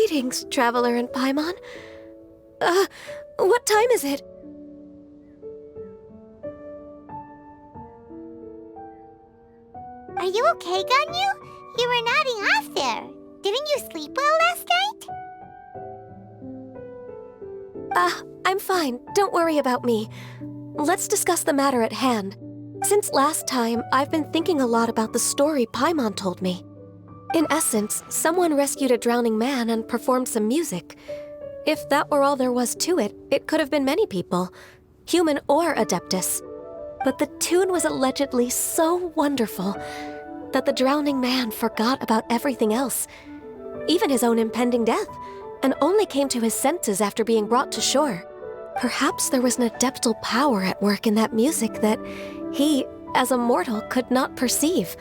Greetings, Traveler and Paimon. What time is it? Are you okay, Ganyu? You were nodding off there. Didn't you sleep well last night? I'm fine. Don't worry about me. Let's discuss the matter at hand. Since last time, I've been thinking a lot about the story Paimon told me. In essence, someone rescued a drowning man and performed some music. If that were all there was to it, it could have been many people, human or Adeptus. But the tune was allegedly so wonderful that the drowning man forgot about everything else, even his own impending death, and only came to his senses after being brought to shore. Perhaps there was an adeptal power at work in that music that he, as a mortal, could not perceive.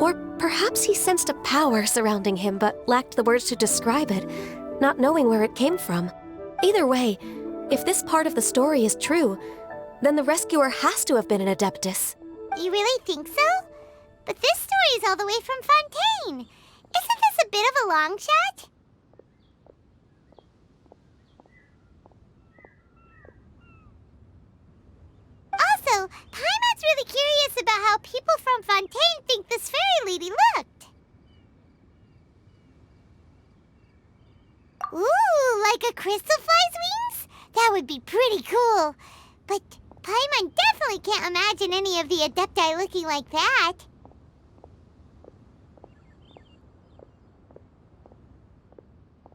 Or perhaps he sensed a power surrounding him but lacked the words to describe it, not knowing where it came from. Either way, if this part of the story is true, then the rescuer has to have been an Adeptus. You really think so? But this story is all the way from Fontaine. Isn't this a bit of a long shot? Also, Paimon's really curious about how people from Fontaine think this fairy lady looked. Ooh, like a crystal fly's wings? That would be pretty cool. But Paimon definitely can't imagine any of the Adepti looking like that.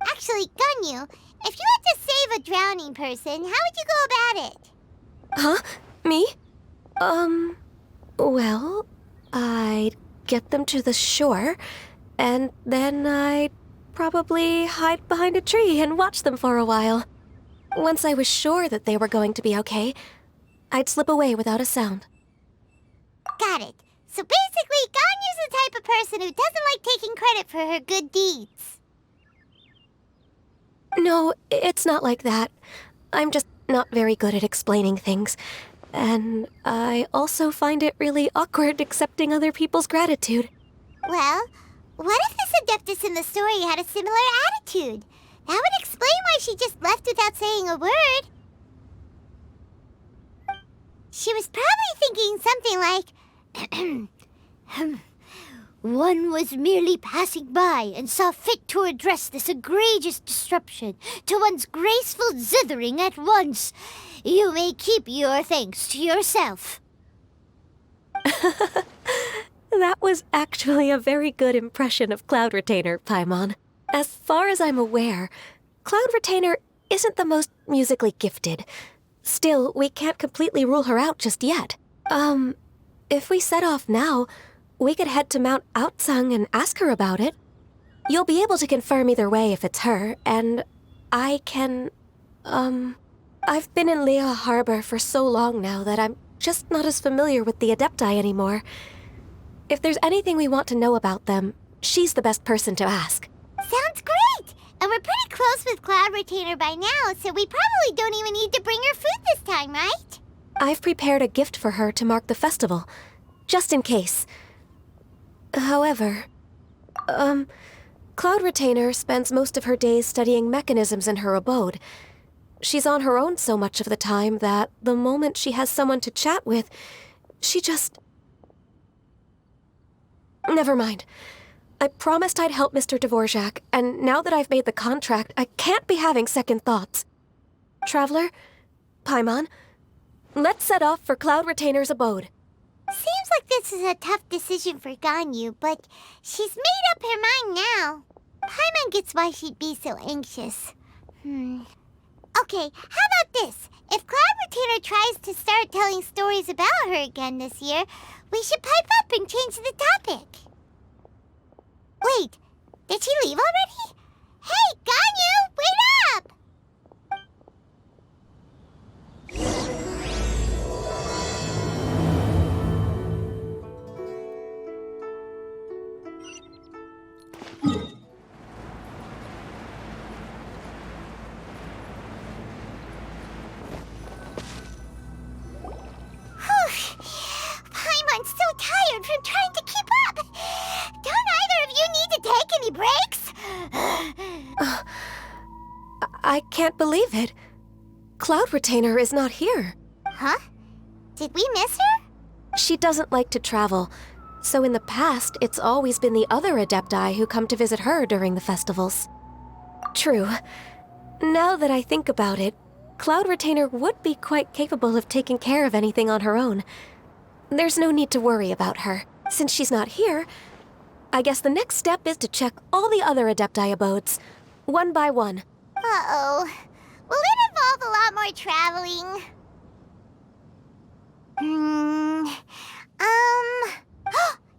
Actually, Ganyu, if you had to save a drowning person, how would you go about it? Huh? Me? Well, I'd get them to the shore, and then I'd probably hide behind a tree and watch them for a while. Once I was sure that they were going to be okay, I'd slip away without a sound. Got it. So basically, Ganyu's the type of person who doesn't like taking credit for her good deeds. No, it's not like that. I'm just not very good at explaining things. And I also find it really awkward accepting other people's gratitude. Well, what if this Adeptus in the story had a similar attitude? That would explain why she just left without saying a word. She was probably thinking something like, one was merely passing by and saw fit to address this egregious disruption to one's graceful zithering at once. You may keep your thanks to yourself. That was actually a very good impression of Cloud Retainer, Paimon. As far as I'm aware, Cloud Retainer isn't the most musically gifted. Still, we can't completely rule her out just yet. If we set off now, we could head to Mount Outsung and ask her about it. You'll be able to confirm either way if it's her, and I can, I've been in Lea Harbor for so long now that I'm just not as familiar with the Adepti anymore. If there's anything we want to know about them, she's the best person to ask. Sounds great! And we're pretty close with Cloud Retainer by now, so we probably don't even need to bring her food this time, right? I've prepared a gift for her to mark the festival, just in case. However, Cloud Retainer spends most of her days studying mechanisms in her abode. She's on her own so much of the time that the moment she has someone to chat with, she just... Never mind. I promised I'd help Mr. Dvorak, and now that I've made the contract, I can't be having second thoughts. Traveler, Paimon, let's set off for Cloud Retainer's abode. Seems like this is a tough decision for Ganyu, but she's made up her mind now. Paimon gets why she'd be so anxious. Okay, how about this? If Cloud Retainer tries to start telling stories about her again this year, we should pipe up and change the topic. Wait, did she leave already? Hey, Ganyu, wait up! Paimon's so tired from trying to keep up. Don't either of you need to take any breaks? I can't believe it. Cloud Retainer is not here. Huh? Did we miss her? She doesn't like to travel, so in the past, it's always been the other Adepti who come to visit her during the festivals. True. Now that I think about it, Cloud Retainer would be quite capable of taking care of anything on her own. There's no need to worry about her. Since she's not here, I guess the next step is to check all the other Adepti abodes, one by one. Uh-oh. Will it involve a lot more traveling?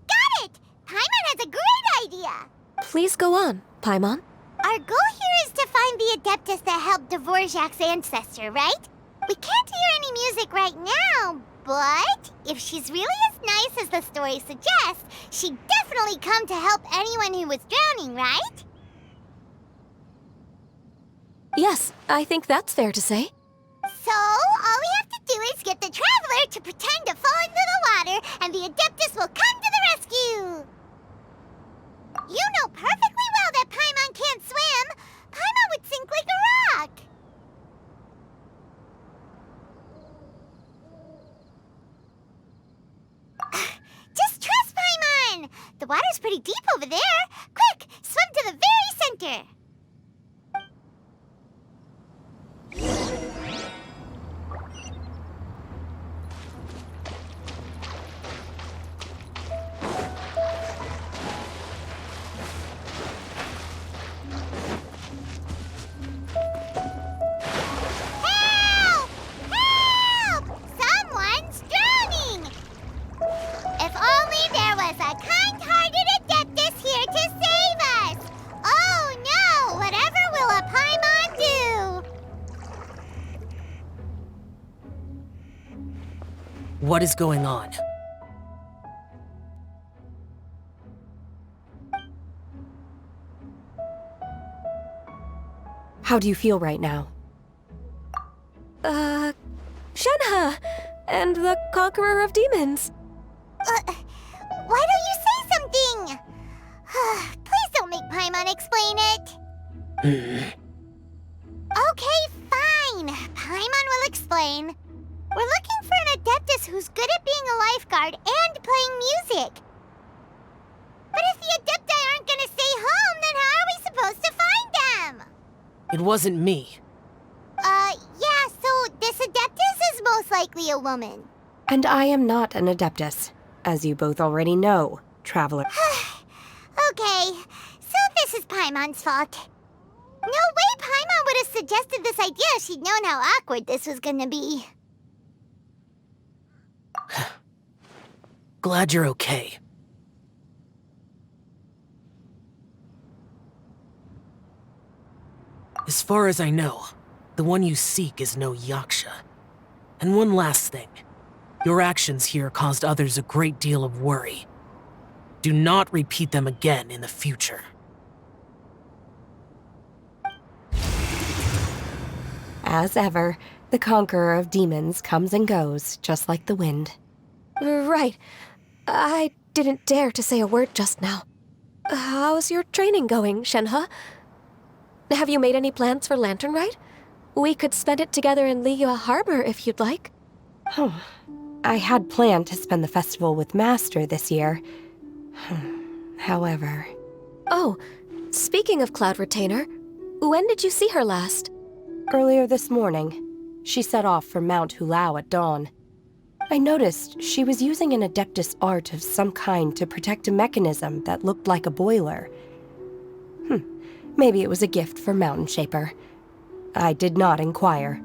Got it! Paimon has a great idea! Please go on, Paimon. Our goal here is to find the Adeptus that helped Dvorak's ancestor, right? We can't hear any music right now, but if she's really as nice as the story suggests, she'd definitely come to help anyone who was drowning, right? Yes, I think that's fair to say. So, all we have to do is get the Traveler to pretend to fall into the water, and the Adeptus will come to the rescue! You know perfectly well that Paimon can't swim! Paimon would sink like a rock! Just trust Paimon! The water's pretty deep over there! Quick, swim to the very center! Help! Help! Someone's drowning! If only there was a kind-hearted Adeptus here to save us! Oh no! Whatever will a Paimon do? What is going on? How do you feel right now? Shenhe! And the Conqueror of Demons. Why don't you say something? Please don't make Paimon explain it. Okay, fine. Paimon will explain. We're looking for an Adeptus who's good at being a lifeguard and playing music. But if the Adepti aren't gonna stay home, then how are we supposed to find them? It wasn't me. Yeah, so this Adeptus is most likely a woman. And I am not an Adeptus, as you both already know, Traveler. Okay, so this is Paimon's fault. No way Paimon would have suggested this idea if she'd known how awkward this was gonna be. Glad you're okay. As far as I know, the one you seek is no Yaksha. And one last thing. Your actions here caused others a great deal of worry. Do not repeat them again in the future. As ever, the Conqueror of Demons comes and goes, just like the wind. Right. I didn't dare to say a word just now. How's your training going, Shenhe? Have you made any plans for Lantern Rite? We could spend it together in Liyue Harbor if you'd like. Oh, I had planned to spend the festival with Master this year. However... Oh, speaking of Cloud Retainer, when did you see her last? Earlier this morning, she set off for Mount Hulao at dawn. I noticed she was using an Adeptus art of some kind to protect a mechanism that looked like a boiler. Maybe it was a gift for Mountain Shaper. I did not inquire.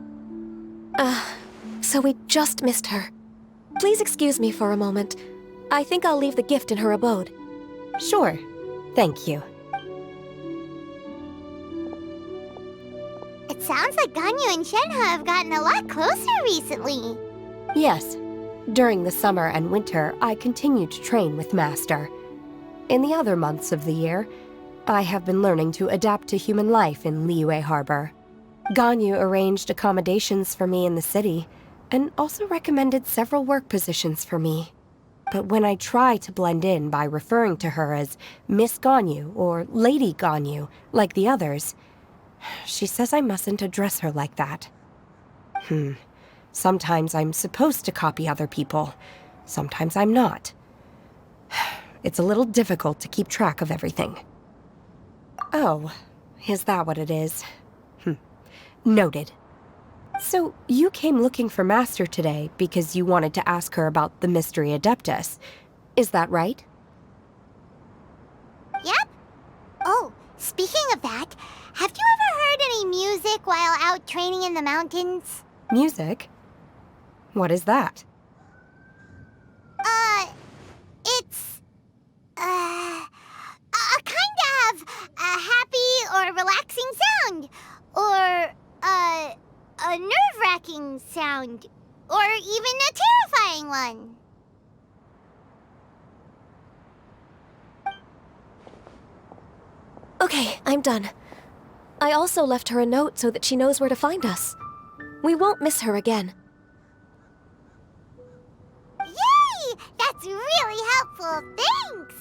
So we just missed her. Please excuse me for a moment. I think I'll leave the gift in her abode. Sure. Thank you. It sounds like Ganyu and Shenhe have gotten a lot closer recently. Yes. During the summer and winter, I continued to train with Master. In the other months of the year, I have been learning to adapt to human life in Liyue Harbor. Ganyu arranged accommodations for me in the city, and also recommended several work positions for me. But when I try to blend in by referring to her as Miss Ganyu or Lady Ganyu, like the others, She says I mustn't address her like that. Sometimes I'm supposed to copy other people. Sometimes I'm not. It's a little difficult to keep track of everything. Oh, is that what it is? Noted. So, you came looking for Master today because you wanted to ask her about the Mystery Adeptus. Is that right? Yep. Oh, speaking of that, have you ever heard any music while out training in the mountains? Music? What is that? It's, a kind of a happy or relaxing sound. Or, a nerve-wracking sound. Or even a terrifying one. Okay, I'm done. I also left her a note so that she knows where to find us. We won't miss her again. Yay! That's really helpful. Thanks!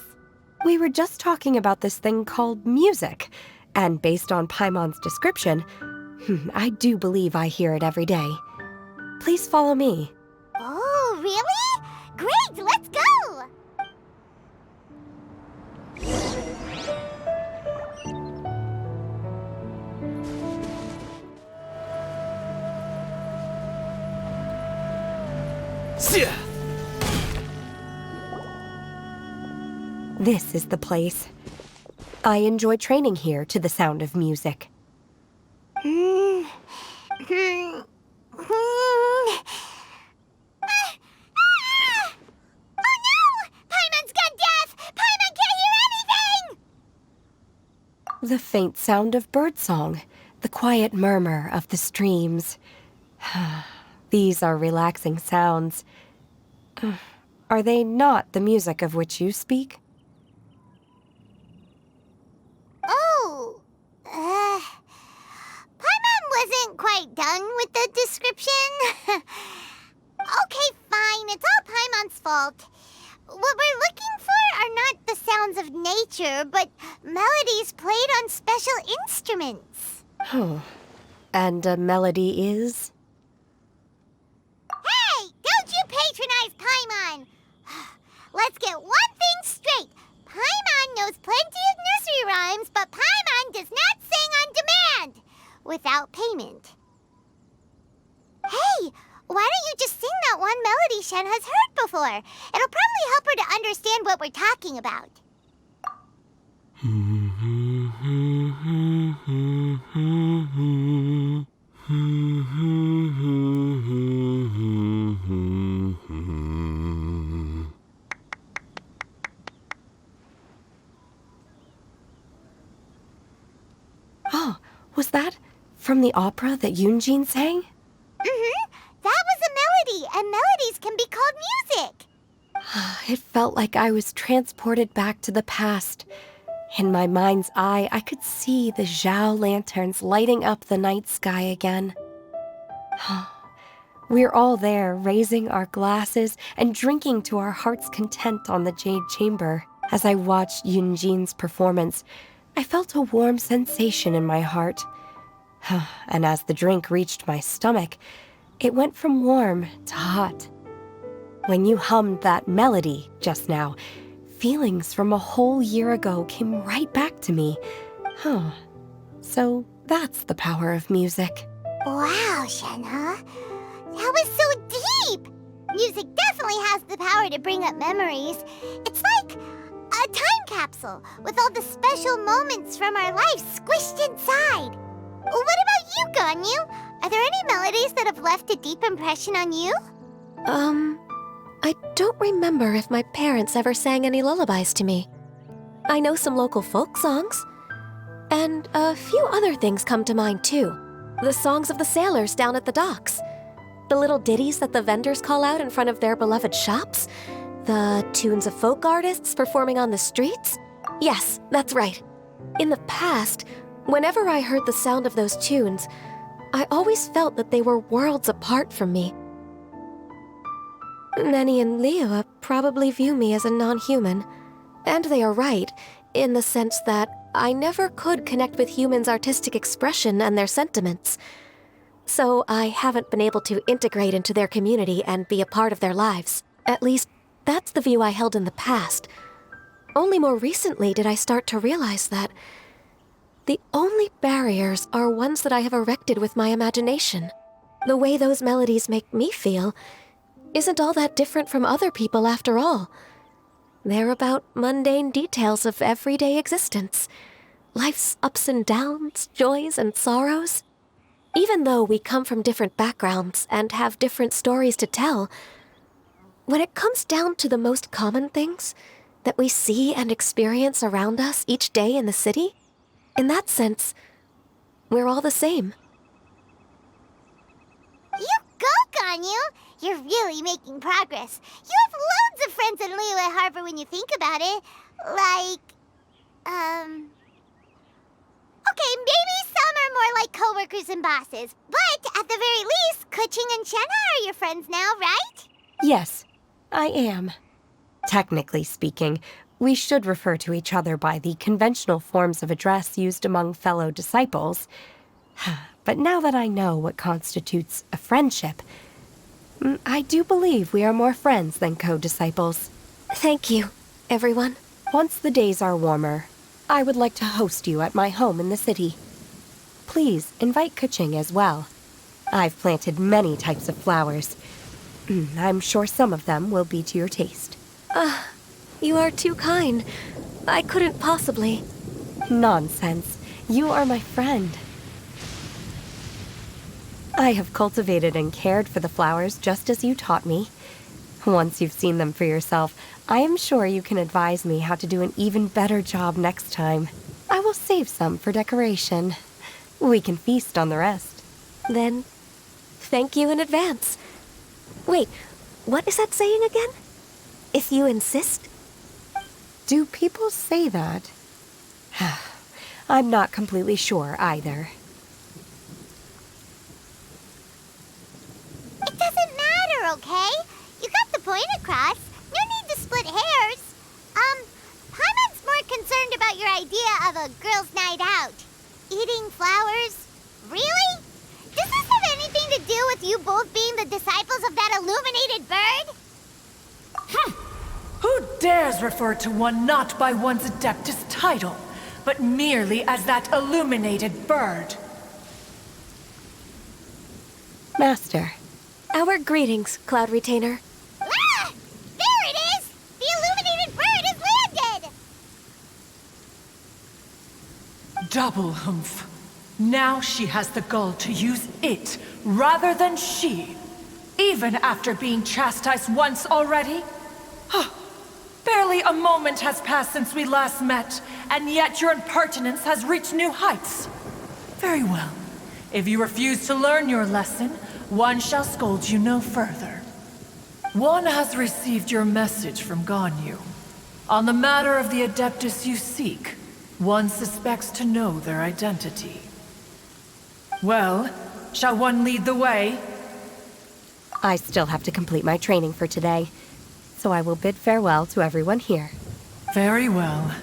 We were just talking about this thing called music, and based on Paimon's description, I do believe I hear it every day. Please follow me. Oh, really? Great, let's go! This is the place. I enjoy training here to the sound of music. Oh no! Paimon's gone deaf! Paimon can't hear anything! The faint sound of birdsong, the quiet murmur of the streams. These are relaxing sounds. Are they not the music of which you speak? Oh, Paimon wasn't quite done with the description. Okay, fine, it's all Paimon's fault. What we're looking for are not the sounds of nature, but melodies played on special instruments. Oh, and a melody is? Hey, don't you patronize Paimon! Let's get one thing straight. Paimon knows plenty of nursery rhymes, but Paimon does not sing on demand without payment. Hey, why don't you just sing that one melody Shen has heard before? It'll probably help her to understand what we're talking about. Oh, was that from the opera that Yunjin sang? That was a melody, and melodies can be called music. It felt like I was transported back to the past. In my mind's eye, I could see the Zhao lanterns lighting up the night sky again. We're all there, raising our glasses and drinking to our heart's content on the Jade Chamber. As I watched Yunjin's performance, I felt a warm sensation in my heart. And as the drink reached my stomach, it went from warm to hot. When you hummed that melody just now, feelings from a whole year ago came right back to me. So that's the power of music. Wow, Shenhe. That was so deep! Music definitely has the power to bring up memories. It's like a time capsule with all the special moments from our life squished inside. What about you, Ganyu? Are there any melodies that have left a deep impression on you? I don't remember if my parents ever sang any lullabies to me. I know some local folk songs. And a few other things come to mind, too. The songs of the sailors down at the docks. The little ditties that the vendors call out in front of their beloved shops. The tunes of folk artists performing on the streets. Yes, that's right. In the past, whenever I heard the sound of those tunes, I always felt that they were worlds apart from me. Nenny and Liyue probably view me as a non-human. And they are right, in the sense that I never could connect with humans' artistic expression and their sentiments. So I haven't been able to integrate into their community and be a part of their lives. At least, that's the view I held in the past. Only more recently did I start to realize that the only barriers are ones that I have erected with my imagination. The way those melodies make me feel isn't all that different from other people after all. They're about mundane details of everyday existence. Life's ups and downs, joys and sorrows. Even though we come from different backgrounds and have different stories to tell, when it comes down to the most common things that we see and experience around us each day in the city, in that sense, we're all the same. You go, Ganyu! You're really making progress. You have loads of friends in Liyue Harbor when you think about it. Okay, maybe some are more like coworkers and bosses. But at the very least, Keqing and Shenhe are your friends now, right? Yes, I am. Technically speaking, we should refer to each other by the conventional forms of address used among fellow disciples. But now that I know what constitutes a friendship, I do believe we are more friends than co-disciples. Thank you, everyone. Once the days are warmer, I would like to host you at my home in the city. Please invite Keqing as well. I've planted many types of flowers. I'm sure some of them will be to your taste. You are too kind. I couldn't possibly. Nonsense. You are my friend. I have cultivated and cared for the flowers just as you taught me. Once you've seen them for yourself, I am sure you can advise me how to do an even better job next time. I will save some for decoration. We can feast on the rest. Then, thank you in advance. Wait, what is that saying again? If you insist? Do people say that? I'm not completely sure either. It doesn't matter, okay? You got the point across. No need to split hairs. Paimon's more concerned about your idea of a girls' night out. Eating flowers? Really? Does this have anything to do with you both being the disciples of that illuminated bird? Who dares refer to one not by one's Adeptus title, but merely as that illuminated bird? Master. Our greetings, Cloud Retainer. Ah! There it is! The illuminated bird has landed! Double humph. Now she has the gall to use it rather than she. Even after being chastised once already? Barely a moment has passed since we last met, and yet your impertinence has reached new heights. Very well. If you refuse to learn your lesson, one shall scold you no further. One has received your message from Ganyu. On the matter of the Adeptus you seek, one suspects to know their identity. Well, shall one lead the way? I still have to complete my training for today, so I will bid farewell to everyone here. Very well.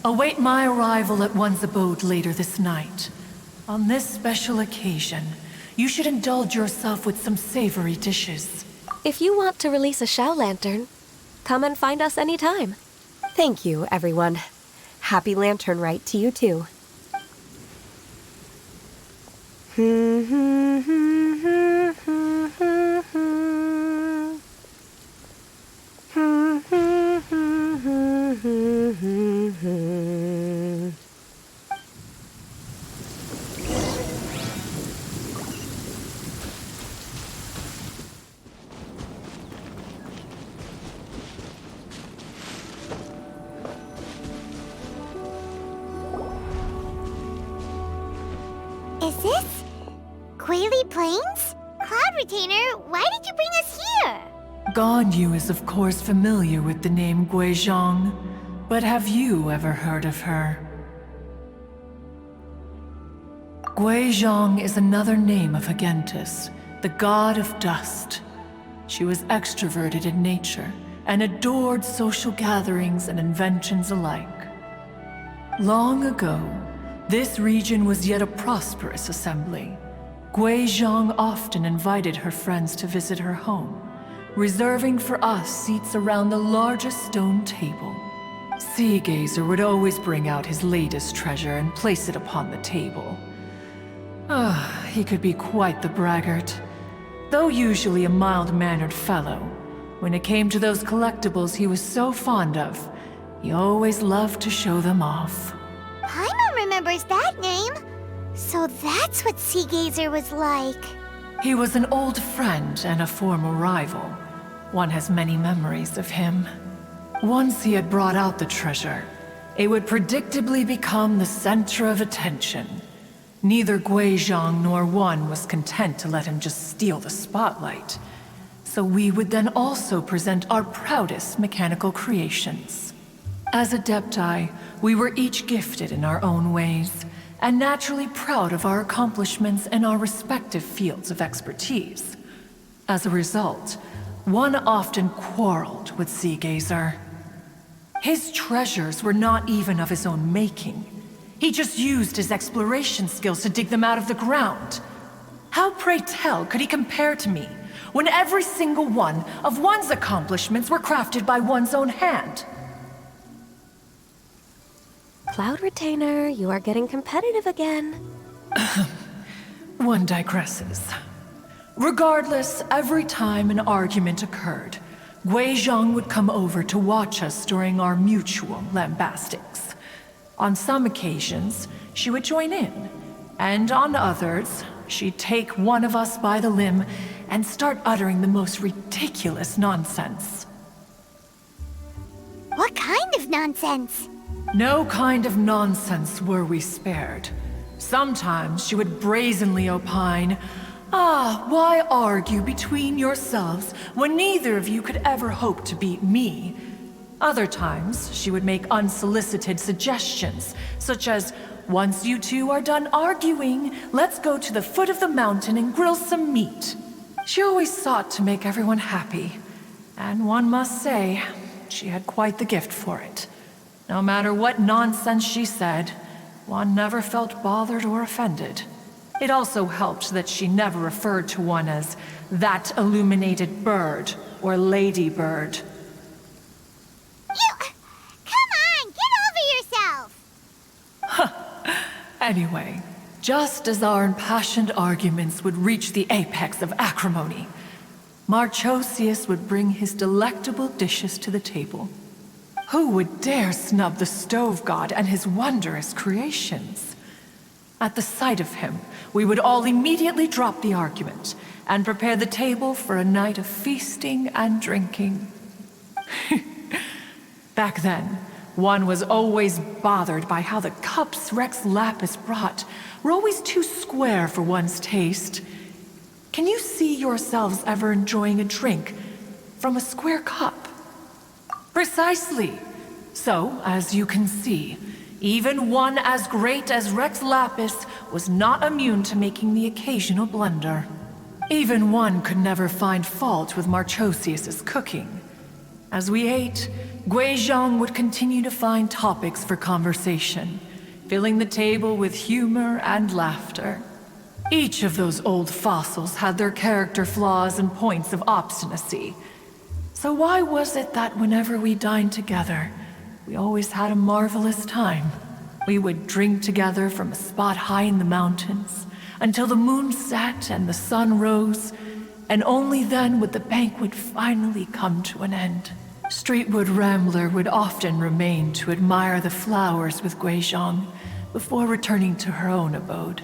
Await my arrival at one's abode later this night. On this special occasion, you should indulge yourself with some savory dishes. If you want to release a Shao Lantern, come and find us anytime. Thank you, everyone. Happy Lantern Rite to you too. Is this Quaily Plains? Cloud Retainer, why did you bring us here? Ganyu is of course familiar with the name Guizhong, but have you ever heard of her? Guizhong is another name of Agentis, the god of dust. She was extroverted in nature and adored social gatherings and inventions alike. Long ago, this region was yet a prosperous assembly. Gui Zhang often invited her friends to visit her home, reserving for us seats around the largest stone table. Sea Gazer would always bring out his latest treasure and place it upon the table. He could be quite the braggart. Though usually a mild-mannered fellow, when it came to those collectibles he was so fond of, he always loved to show them off. Paimon remembers that name. So that's what Sea Gazer was like. He was an old friend and a former rival. One has many memories of him. Once he had brought out the treasure, it would predictably become the center of attention. Neither Gui Zhang nor One was content to let him just steal the spotlight. So we would then also present our proudest mechanical creations. As Adepti, we were each gifted in our own ways, and naturally proud of our accomplishments in our respective fields of expertise. As a result, One often quarreled with Sea Gazer. His treasures were not even of his own making. He just used his exploration skills to dig them out of the ground. How, pray tell, could he compare to me, when every single one of One's accomplishments were crafted by one's own hand? Cloud Retainer, you are getting competitive again. One digresses. Regardless, every time an argument occurred, Gui Zhang would come over to watch us during our mutual lambastics. On some occasions, she would join in, and on others, she'd take one of us by the limb and start uttering the most ridiculous nonsense. What kind of nonsense? No kind of nonsense were we spared. Sometimes she would brazenly opine, why argue between yourselves when neither of you could ever hope to beat me? Other times, she would make unsolicited suggestions, such as, once you two are done arguing, let's go to the foot of the mountain and grill some meat. She always sought to make everyone happy, and one must say, she had quite the gift for it. No matter what nonsense she said, One never felt bothered or offended. It also helped that she never referred to One as that illuminated bird or ladybird. Come on, get over yourself! Anyway, just as our impassioned arguments would reach the apex of acrimony, Marchosius would bring his delectable dishes to the table. Who would dare snub the stove god and his wondrous creations? At the sight of him, we would all immediately drop the argument and prepare the table for a night of feasting and drinking. Back then, One was always bothered by how the cups Rex Lapis brought were always too square for one's taste. Can you see yourselves ever enjoying a drink from a square cup? Precisely. So, as you can see, even one as great as Rex Lapis was not immune to making the occasional blunder. Even One could never find fault with Marchosius's cooking. As we ate, Gui Zhang would continue to find topics for conversation, filling the table with humor and laughter. Each of those old fossils had their character flaws and points of obstinacy. So why was it that whenever we dined together, we always had a marvelous time? We would drink together from a spot high in the mountains, until the moon set and the sun rose, and only then would the banquet finally come to an end. Streetwood Rambler would often remain to admire the flowers with Gui Zhang before returning to her own abode.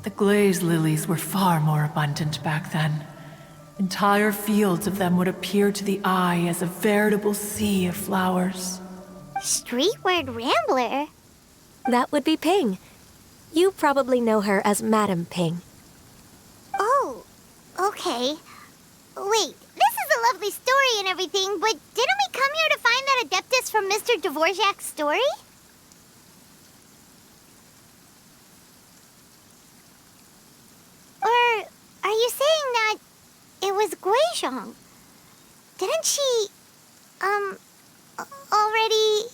The glaze lilies were far more abundant back then. Entire fields of them would appear to the eye as a veritable sea of flowers. Streetward Rambler? That would be Ping. You probably know her as Madam Ping. Oh, okay. Wait, this is a lovely story and everything, but didn't we come here to find that Adeptus from Mr. Dvorak's story? Or are you saying that it was Gui Zhang? Didn't she, already,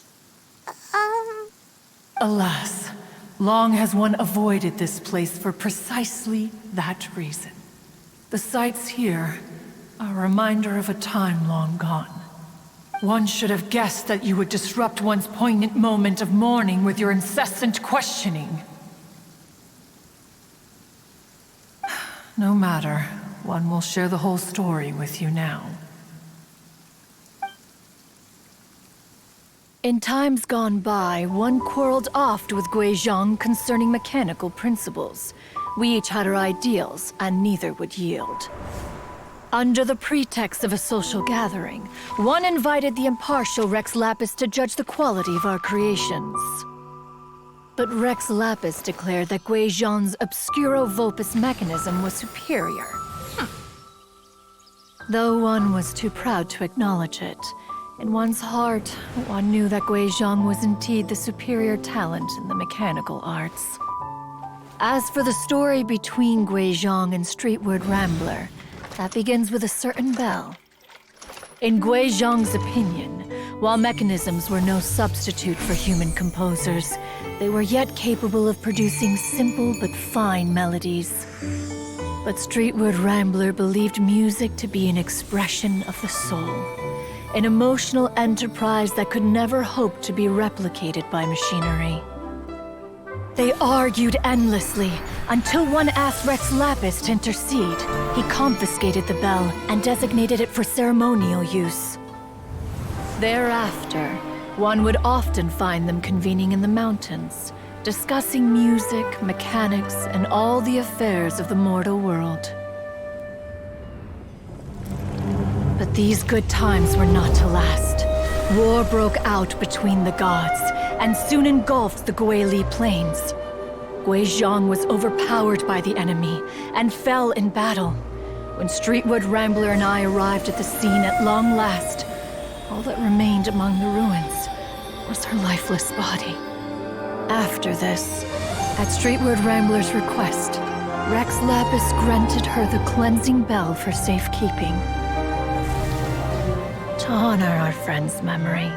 Alas, long has one avoided this place for precisely that reason. The sights here are a reminder of a time long gone. One should have guessed that you would disrupt one's poignant moment of mourning with your incessant questioning. No matter, one will share the whole story with you now. In times gone by, one quarreled oft with Guizhong concerning mechanical principles. We each had our ideals, and neither would yield. Under the pretext of a social gathering, one invited the impartial Rex Lapis to judge the quality of our creations. But Rex Lapis declared that Guizhong's obscuro vulpus mechanism was superior. Though one was too proud to acknowledge it, in one's heart, one knew that Guizhong was indeed the superior talent in the mechanical arts. As for the story between Guizhong and Streetward Rambler, that begins with a certain bell. In Guizhong's opinion, while mechanisms were no substitute for human composers, they were yet capable of producing simple but fine melodies. But Streetward Rambler believed music to be an expression of the soul, an emotional enterprise that could never hope to be replicated by machinery. They argued endlessly, until one asked Rex Lapis to intercede. He confiscated the bell and designated it for ceremonial use. Thereafter, one would often find them convening in the mountains, discussing music, mechanics, and all the affairs of the mortal world. But these good times were not to last. War broke out between the gods, and soon engulfed the Guili Plains. Guizhong was overpowered by the enemy, and fell in battle. When Streetward Rambler and I arrived at the scene at long last, all that remained among the ruins was her lifeless body. After this, at Streetward Rambler's request, Rex Lapis granted her the cleansing bell for safekeeping. To honor our friend's memory,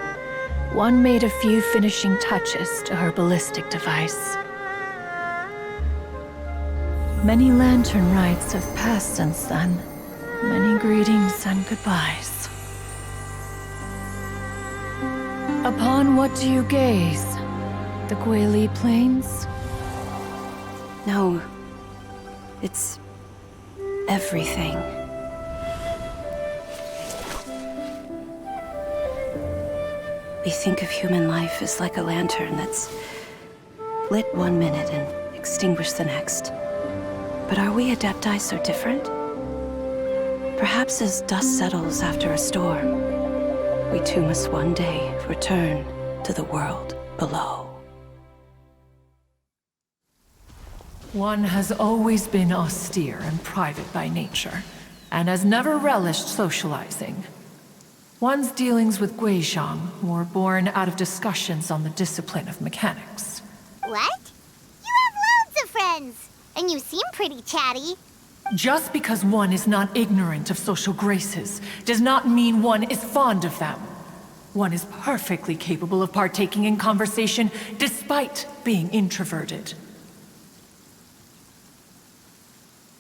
one made a few finishing touches to her ballistic device. Many lantern rites have passed since then. Many greetings and goodbyes. Upon what do you gaze? The Guili Plains? No. It's everything. We think of human life as like a lantern that's lit one minute and extinguished the next. But are we Adepti so different? Perhaps as dust settles after a storm, we too must one day return to the world below. One has always been austere and private by nature, and has never relished socializing. One's dealings with Guizhong were born out of discussions on the discipline of mechanics. What? You have loads of friends, and you seem pretty chatty. Just because one is not ignorant of social graces does not mean one is fond of them. One is perfectly capable of partaking in conversation despite being introverted.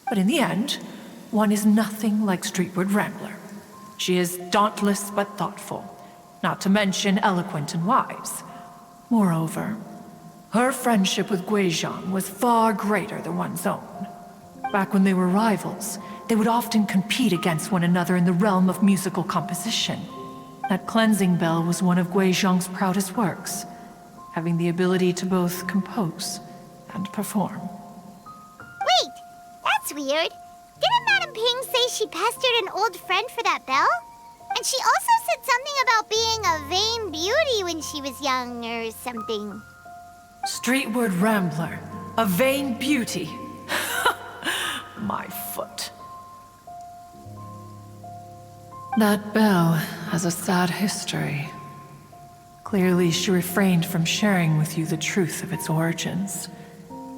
But in the end, one is nothing like Streetward Rambler. She is dauntless but thoughtful, not to mention eloquent and wise. Moreover, her friendship with Guizhong was far greater than one's own. Back when they were rivals, they would often compete against one another in the realm of musical composition. That cleansing bell was one of Guizhong's proudest works, having the ability to both compose and perform. Wait, that's weird. Didn't Madame Ping say she pestered an old friend for that bell? And she also said something about being a vain beauty when she was young or something. Streetward Rambler, a vain beauty. My foot. That bell has a sad history. Clearly, she refrained from sharing with you the truth of its origins,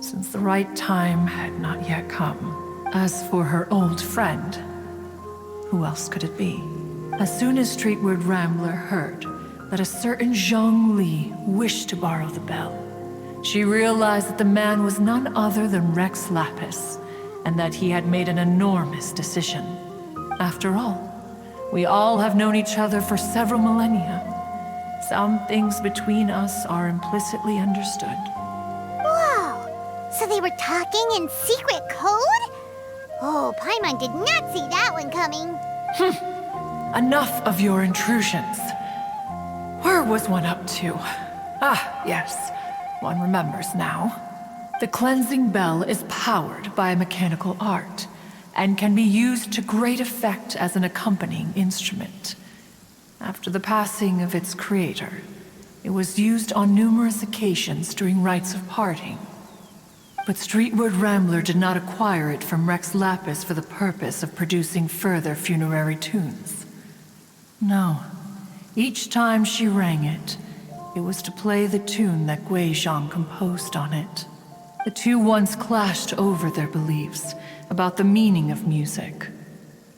since the right time had not yet come. As for her old friend, who else could it be? As soon as Streetward Rambler heard that a certain Zhang Li wished to borrow the bell, She realized that the man was none other than Rex Lapis, and that he had made an enormous decision. After all, we all have known each other for several millennia. Some things between us are implicitly understood. Whoa! So they were talking in secret code? Oh, Paimon did not see that one coming. Enough of your intrusions. Where was one up to? Ah, yes. One remembers now. The cleansing bell is powered by a mechanical art, and can be used to great effect as an accompanying instrument. After the passing of its creator, it was used on numerous occasions during rites of parting. But Streetward Rambler did not acquire it from Rex Lapis for the purpose of producing further funerary tunes. No. Each time she rang it, it was to play the tune that Guizhong composed on it. The two once clashed over their beliefs about the meaning of music.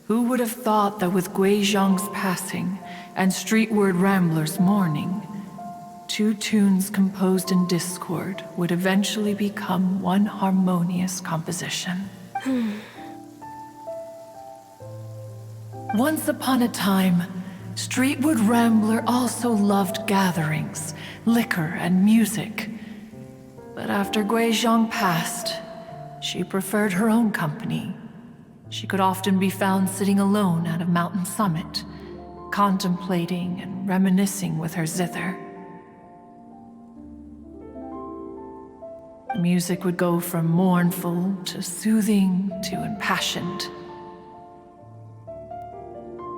Who would have thought that with Guizhong's passing and Streetward Rambler's mourning, two tunes composed in discord would eventually become one harmonious composition? Once upon a time, Streetward Rambler also loved gatherings, liquor, and music. But after Guizhong passed, she preferred her own company. She could often be found sitting alone at a mountain summit, contemplating and reminiscing with her zither. The music would go from mournful to soothing to impassioned.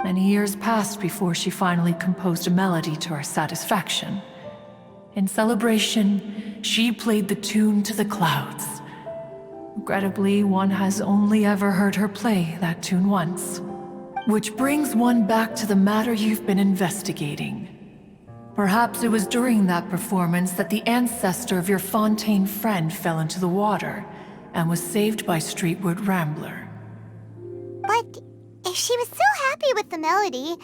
Many years passed before she finally composed a melody to her satisfaction. In celebration, she played the tune to the clouds. Regrettably, one has only ever heard her play that tune once. Which brings one back to the matter you've been investigating. Perhaps it was during that performance that the ancestor of your Fontaine friend fell into the water and was saved by Streetward Rambler. But if she was so happy with the melody,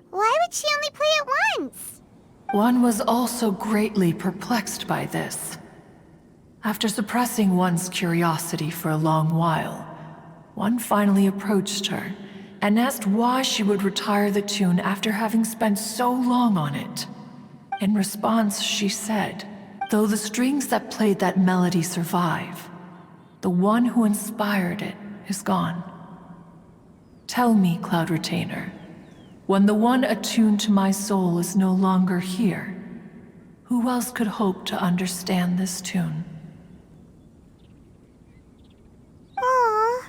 why would she only play it once? One was also greatly perplexed by this. After suppressing one's curiosity for a long while, one finally approached her and asked why she would retire the tune after having spent so long on it. In response, she said, "Though the strings that played that melody survive, the one who inspired it is gone. Tell me, Cloud Retainer, when the one attuned to my soul is no longer here, who else could hope to understand this tune?" Aw,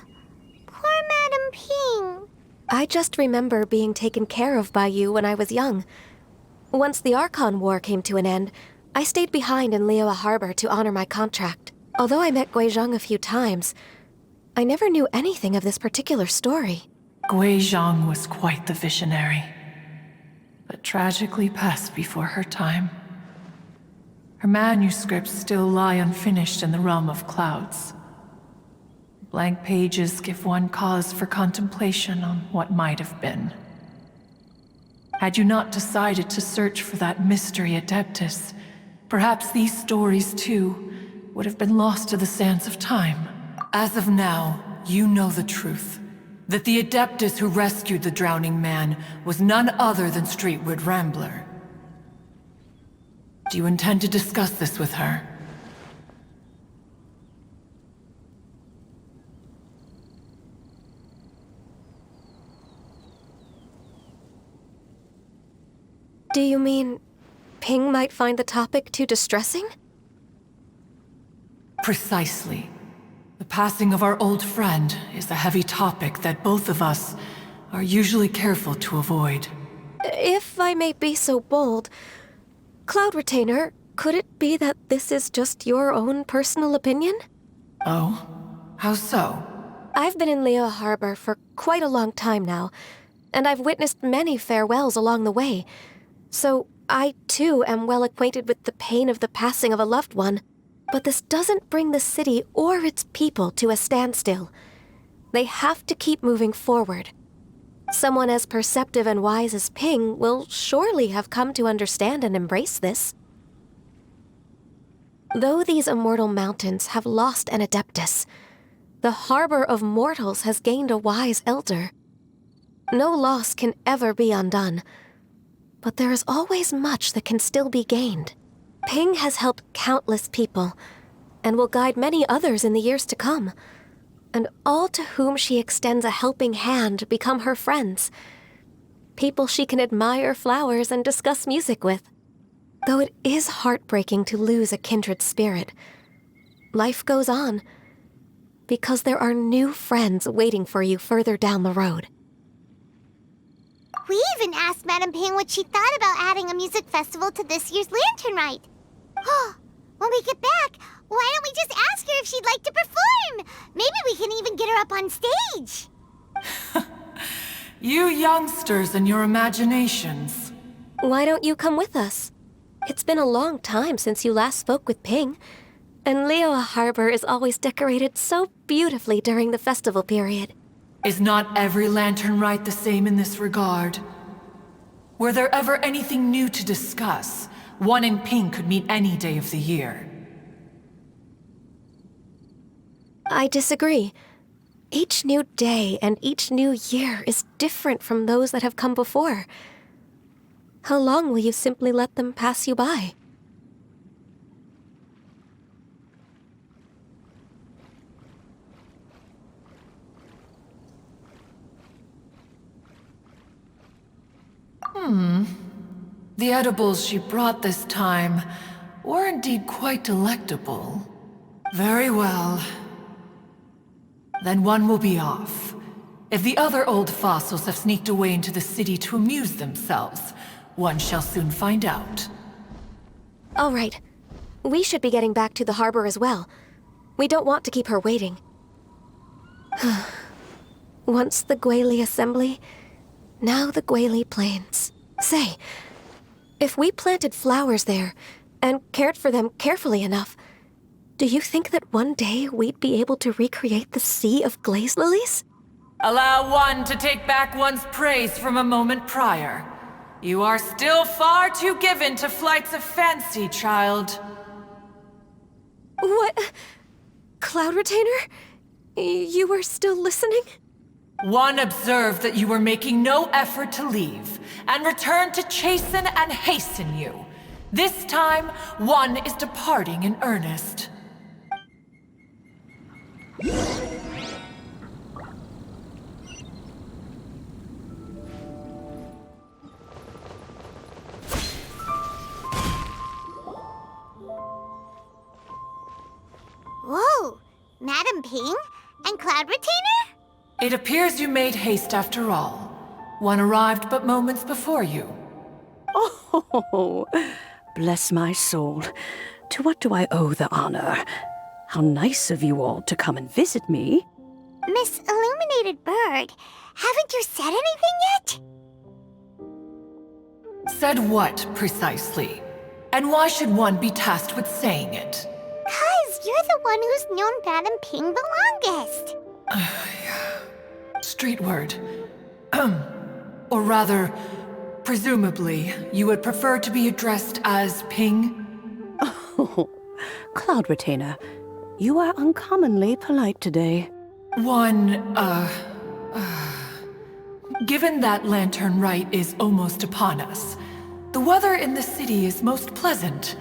poor Madam Ping. I just remember being taken care of by you when I was young. Once the Archon War came to an end, I stayed behind in Liyue Harbor to honor my contract. Although I met Guizhong a few times, I never knew anything of this particular story. Guizhong was quite the visionary, but tragically passed before her time. Her manuscripts still lie unfinished in the realm of clouds. Blank pages give one cause for contemplation on what might have been. Had you not decided to search for that mystery Adeptus, perhaps these stories, too, would have been lost to the sands of time. As of now, you know the truth. That the Adeptus who rescued the drowning man was none other than Streetward Rambler. Do you intend to discuss this with her? Do you mean Ping might find the topic too distressing? Precisely. The passing of our old friend is a heavy topic that both of us are usually careful to avoid. If I may be so bold, Cloud Retainer, could it be that this is just your own personal opinion? Oh? How so? I've been in Liyue Harbor for quite a long time now, and I've witnessed many farewells along the way. So I, too, am well acquainted with the pain of the passing of a loved one. But this doesn't bring the city or its people to a standstill. They have to keep moving forward. Someone as perceptive and wise as Ping will surely have come to understand and embrace this. Though these immortal mountains have lost an adeptus, the harbor of mortals has gained a wise elder. No loss can ever be undone, but there is always much that can still be gained. Ping has helped countless people, and will guide many others in the years to come. And all to whom she extends a helping hand become her friends. People she can admire flowers and discuss music with. Though it is heartbreaking to lose a kindred spirit, life goes on, because there are new friends waiting for you further down the road. We even asked Madame Ping what she thought about adding a music festival to this year's lantern rite. Oh, when we get back, why don't we just ask her if she'd like to perform? Maybe we can even get her up on stage. You youngsters and your imaginations. Why don't you come with us? It's been a long time since you last spoke with Ping, and Liyue Harbor is always decorated so beautifully during the festival period. Is not every lantern rite the same in this regard? Were there ever anything new to discuss, one in Ping could meet any day of the year. I disagree. Each new day and each new year is different from those that have come before. How long will you simply let them pass you by? The edibles she brought this time were indeed quite delectable. Very well. Then one will be off. If the other old fossils have sneaked away into the city to amuse themselves, one shall soon find out. All right. We should be getting back to the harbor as well. We don't want to keep her waiting. Once the Guili Assembly, now the Guili Plains. Say, if we planted flowers there and cared for them carefully enough, do you think that one day we'd be able to recreate the sea of glaze lilies? Allow one to take back one's praise from a moment prior. You are still far too given to flights of fancy, child. What? Cloud Retainer? You were still listening? One observed that you were making no effort to leave, and returned to chasten and hasten you. This time, one is departing in earnest. Whoa, Madame Ping and Cloud Retainer? It appears you made haste after all. One arrived but moments before you. Oh, bless my soul. To what do I owe the honor? How nice of you all to come and visit me. Miss Illuminated Bird, haven't you said anything yet? Said what, precisely? And why should one be tasked with saying it? 'Cause you're the one who's known Madame Ping the longest. Street word. Or rather, presumably, you would prefer to be addressed as Ping? Oh, Cloud Retainer, you are uncommonly polite today. Given that lantern rite is almost upon us, the weather in the city is most pleasant,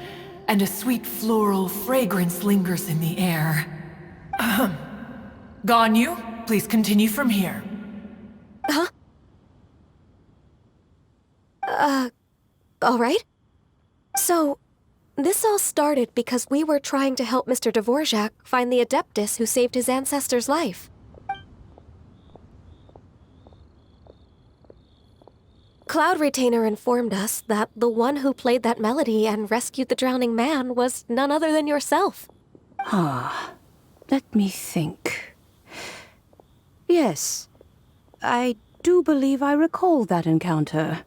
and a sweet floral fragrance lingers in the air. Ganyu, please continue from here. Huh? All right. So, this all started because we were trying to help Mr. Dvorak find the Adeptus who saved his ancestor's life. Cloud Retainer informed us that the one who played that melody and rescued the drowning man was none other than yourself. Let me think. Yes, I do believe I recall that encounter.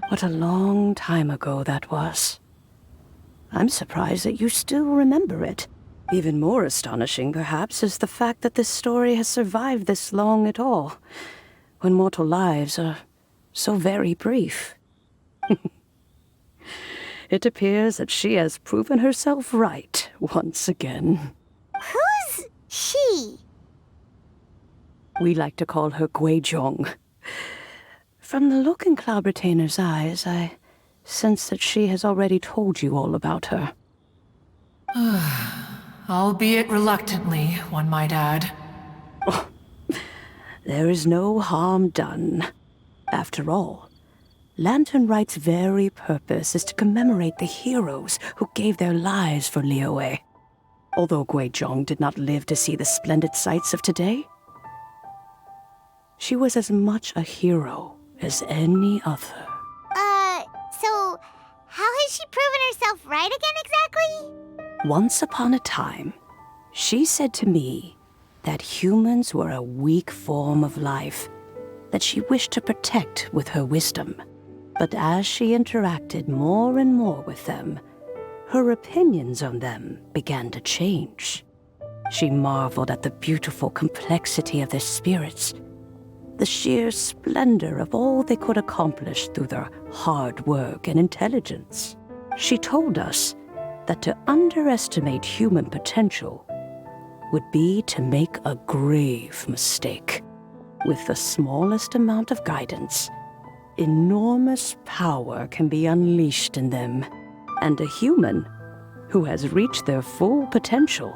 What a long time ago that was. I'm surprised that you still remember it. Even more astonishing, perhaps, is the fact that this story has survived this long at all, when mortal lives are so very brief. It appears that she has proven herself right once again. Who's she? We like to call her Guizhong. From the look in Cloud Retainer's eyes, I sense that she has already told you all about her. Albeit reluctantly, one might add. There is no harm done. After all, Lantern Right's very purpose is to commemorate the heroes who gave their lives for Liyue. Although Guizhong did not live to see the splendid sights of today, she was as much a hero as any other. So how has she proven herself right again exactly? Once upon a time, she said to me that humans were a weak form of life that she wished to protect with her wisdom. But as she interacted more and more with them, her opinions on them began to change. She marveled at the beautiful complexity of their spirits, the sheer splendor of all they could accomplish through their hard work and intelligence. She told us that to underestimate human potential would be to make a grave mistake. With the smallest amount of guidance, enormous power can be unleashed in them, and a human who has reached their full potential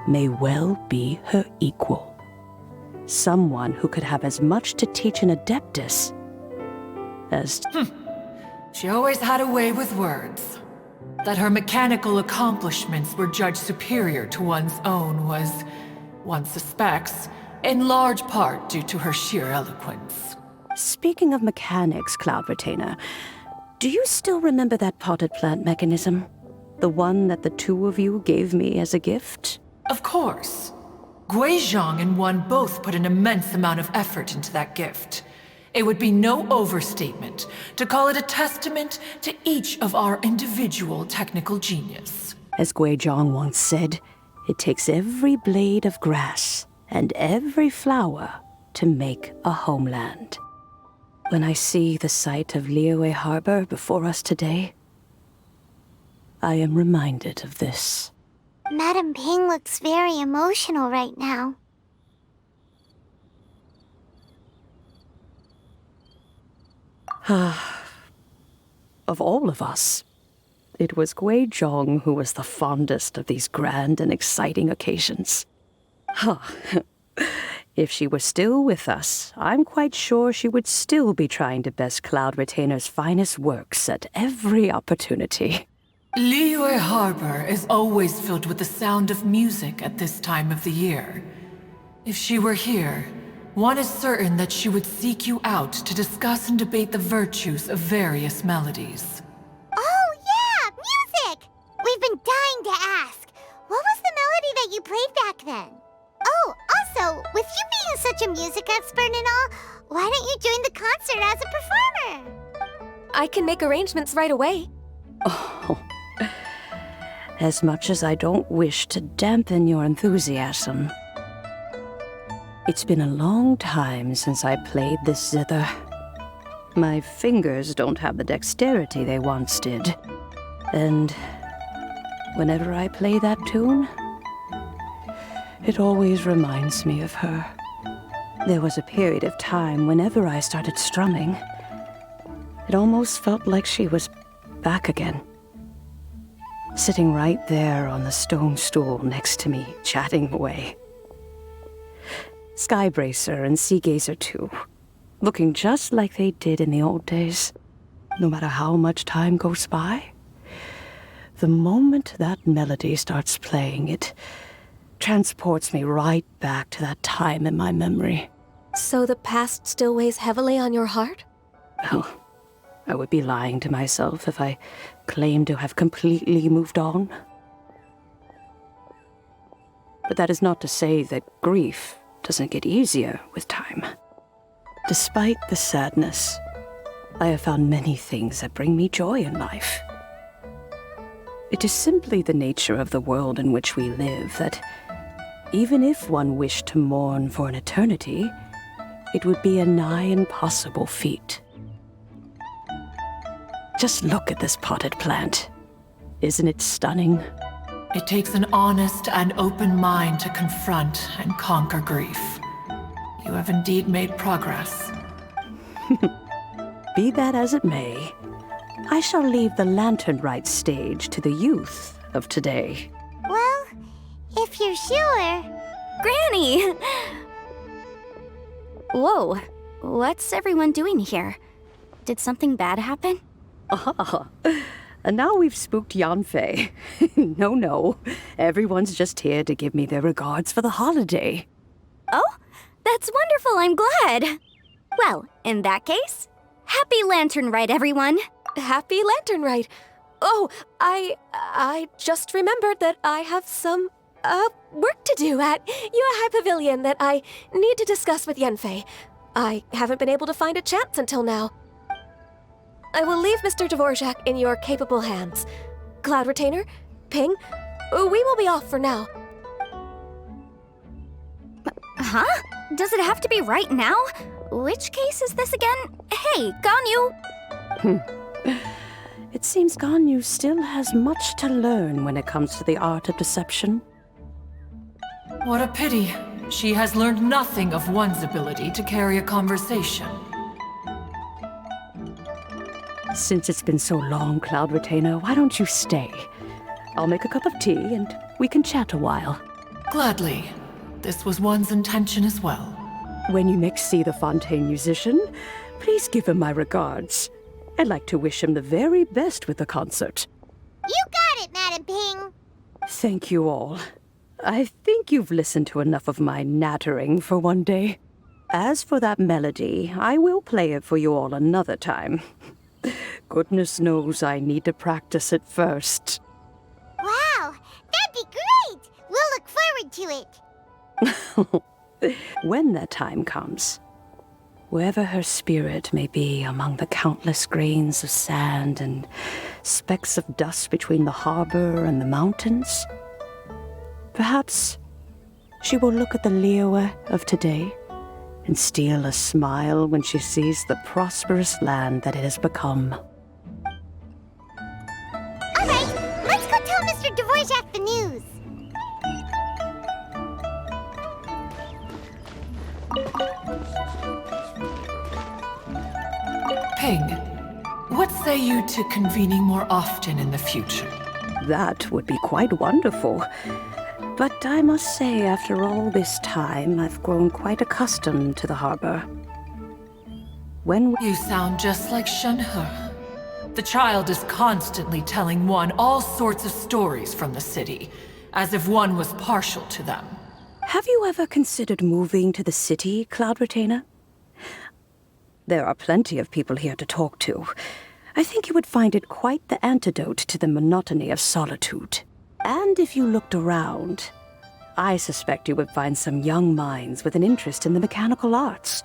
may well be her equal. Someone who could have as much to teach an adeptus as... She always had a way with words. That her mechanical accomplishments were judged superior to one's own was, one suspects, in large part due to her sheer eloquence. Speaking of mechanics, Cloud Retainer, do you still remember that potted plant mechanism? The one that the two of you gave me as a gift? Of course. Guizhong and one both put an immense amount of effort into that gift. It would be no overstatement to call it a testament to each of our individual technical genius. As Guizhong once said, it takes every blade of grass and every flower to make a homeland. When I see the sight of Liyue Harbor before us today, I am reminded of this. Madame Ping looks very emotional right now. Of all of us, it was Guizhong who was the fondest of these grand and exciting occasions. If she were still with us, I'm quite sure she would still be trying to best Cloud Retainer's finest works at every opportunity. Liyue Harbor is always filled with the sound of music at this time of the year. If she were here, one is certain that she would seek you out to discuss and debate the virtues of various melodies. Oh yeah, music! We've been dying to ask. What was the melody that you played back then? Oh, also, with you being such a music expert and all, why don't you join the concert as a performer? I can make arrangements right away. Oh, as much as I don't wish to dampen your enthusiasm, it's been a long time since I played this zither. My fingers don't have the dexterity they once did, and whenever I play that tune, it always reminds me of her. There was a period of time whenever I started strumming, it almost felt like she was back again. Sitting right there on the stone stool next to me, chatting away. Skybracer and Seagazer too, looking just like they did in the old days. No matter how much time goes by, the moment that melody starts playing, it transports me right back to that time in my memory. So the past still weighs heavily on your heart? Well, I would be lying to myself if I claimed to have completely moved on. But that is not to say that grief doesn't get easier with time. Despite the sadness, I have found many things that bring me joy in life. It is simply the nature of the world in which we live that even if one wished to mourn for an eternity, it would be a nigh impossible feat. Just look at this potted plant. Isn't it stunning? It takes an honest and open mind to confront and conquer grief. You have indeed made progress. Be that as it may, I shall leave the lantern rite stage to the youth of today. Well, if you're sure. Granny! Whoa, what's everyone doing here? Did something bad happen? Ah, and now we've spooked Yanfei. No, everyone's just here to give me their regards for the holiday. Oh, that's wonderful, I'm glad. Well, in that case, happy Lantern Rite, everyone. Happy Lantern Rite. Oh, I just remembered that I have some, work to do at Yuehai Pavilion that I need to discuss with Yanfei. I haven't been able to find a chance until now. I will leave Mr. Dvorak in your capable hands. Cloud Retainer, Ping, we will be off for now. Huh? Does it have to be right now? Which case is this again? Hey, Ganyu! It seems Ganyu still has much to learn when it comes to the art of deception. What a pity. She has learned nothing of one's ability to carry a conversation. Since it's been so long, Cloud Retainer, why don't you stay? I'll make a cup of tea and we can chat a while. Gladly. This was one's intention as well. When you next see the Fontaine musician, please give him my regards. I'd like to wish him the very best with the concert. You got it, Madam Ping. Thank you all. I think you've listened to enough of my nattering for one day. As for that melody, I will play it for you all another time. Goodness knows I need to practice it first. Wow, that'd be great. We'll look forward to it. When that time comes, wherever her spirit may be among the countless grains of sand and specks of dust between the harbor and the mountains, perhaps she will look at the Liyue of today and steal a smile when she sees the prosperous land that it has become. All right, let's go tell Mr. Dvorak the news. Ping, what say you to convening more often in the future? That would be quite wonderful. But I must say, after all this time, I've grown quite accustomed to the harbor. When You sound just like Shenhe. The child is constantly telling one all sorts of stories from the city, as if one was partial to them. Have you ever considered moving to the city, Cloud Retainer? There are plenty of people here to talk to. I think you would find it quite the antidote to the monotony of solitude. And if you looked around, I suspect you would find some young minds with an interest in the mechanical arts.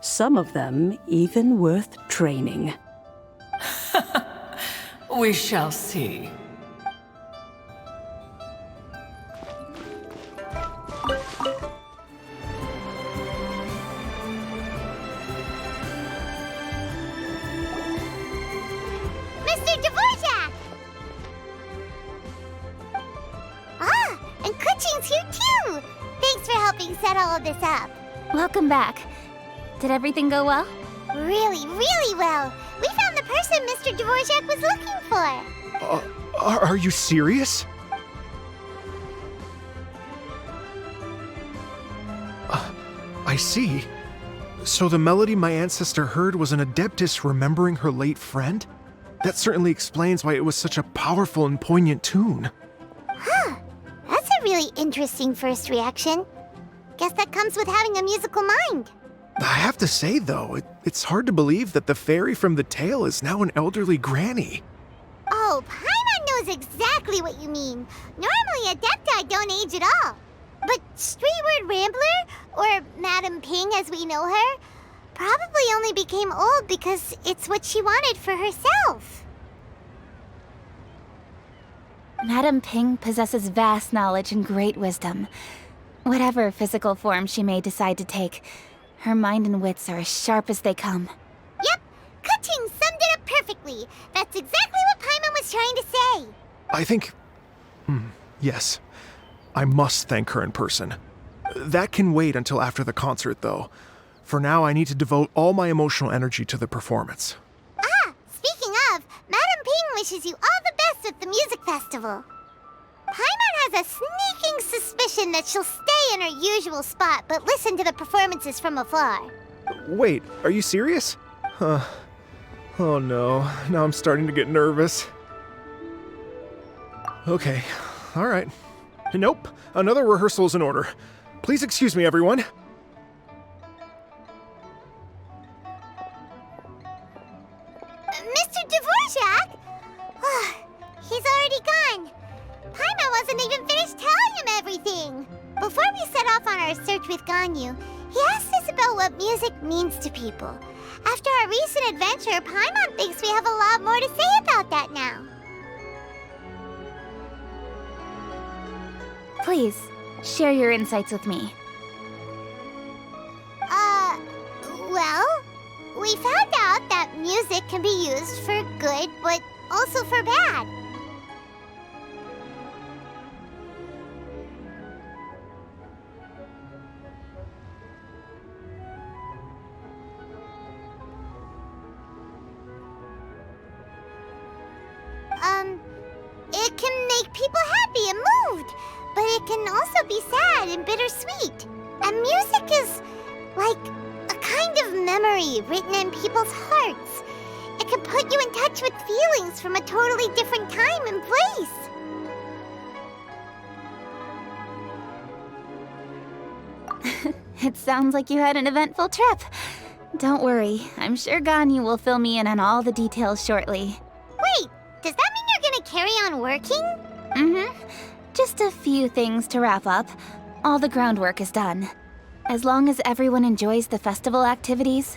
Some of them even worth training. We shall see. Mr. Dvorak! Ah, and Kuchin's here too! Thanks for helping set all of this up. Welcome back. Did everything go well? Really, really well. We found the person Mr. Dvorak was looking for. Are you serious? I see. So the melody my ancestor heard was an adeptus remembering her late friend? That certainly explains why it was such a powerful and poignant tune. Huh. That's a really interesting first reaction. Guess that comes with having a musical mind. I have to say, though, it's hard to believe that the fairy from the tale is now an elderly granny. Oh, Paimon knows exactly what you mean. Normally, Adepti don't age at all. But Streetward Rambler, or Madam Ping as we know her, probably only became old because it's what she wanted for herself. Madame Ping possesses vast knowledge and great wisdom. Whatever physical form she may decide to take, her mind and wits are as sharp as they come. Yep, Kuching summed it up perfectly. That's exactly what Paimon was trying to say. I think... yes. I must thank her in person. That can wait until after the concert, though. For now, I need to devote all my emotional energy to the performance. Ah, speaking of, Madam Ping wishes you all the best at the music festival. Paimon has a sneaking suspicion that she'll stay in her usual spot, but listen to the performances from afar. Wait, are you serious? Oh no, now I'm starting to get nervous. Okay, alright. Nope, another rehearsal is in order. Please excuse me, everyone. Mr. Dvorak? He's already gone. Paimon wasn't even finished telling him everything. Before we set off on our search with Ganyu, he asked us about what music means to people. After our recent adventure, Paimon thinks we have a lot more to say about that now. Please, share your insights with me. Well, we found out that music can be used for good, but also for bad. It can make people happy and moved, but it can also be sad and bittersweet. And music is like a kind of memory written in people's hearts. It can put you in touch with feelings from a totally different time and place. It sounds like you had an eventful trip. Don't worry, I'm sure Ganyu will fill me in on all the details shortly. Wait, does that mean you're gonna carry on working? Just a few things to wrap up. All the groundwork is done. As long as everyone enjoys the festival activities,